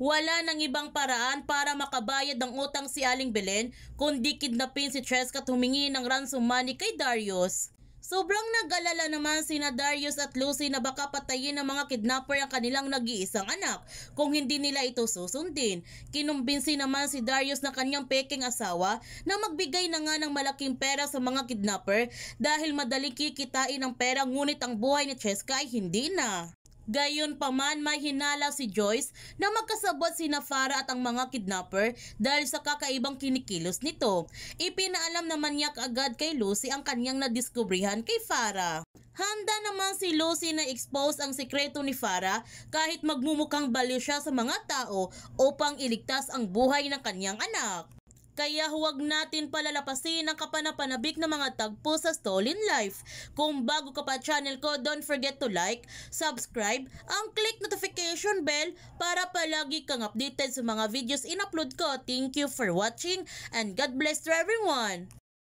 Wala nang ibang paraan para makabayad ng utang si Aling Belen kundi kidnapin si Cheska at humingi ng ransom money kay Darius. Sobrang nag-alala naman sina Darius at Lucy na baka patayin ng mga kidnapper ang kanilang nag-iisang anak kung hindi nila ito susundin. Kinumbinsi naman si Darius na kanyang peking asawa na magbigay na nga ng malaking pera sa mga kidnapper dahil madaling kikitain ng pera, ngunit ang buhay ni Cheska ay hindi na. Gayunpaman, may hinala si Joyce na magkasabot sina Farah at ang mga kidnapper dahil sa kakaibang kinikilos nito. Ipinaalam naman niya agad kay Lucy ang kanyang nadiskubrihan kay Farah. Handa naman si Lucy na expose ang sikreto ni Farah kahit magmumukhang baliw siya sa mga tao upang iligtas ang buhay ng kanyang anak. Kaya huwag natin palalapasin ang kapanapanabik na mga tagpo sa Stolen Life. Kung bago ka pa channel ko, don't forget to like, subscribe, ang click notification bell para palagi kang updated sa mga videos in-upload ko. Thank you for watching and God bless to everyone!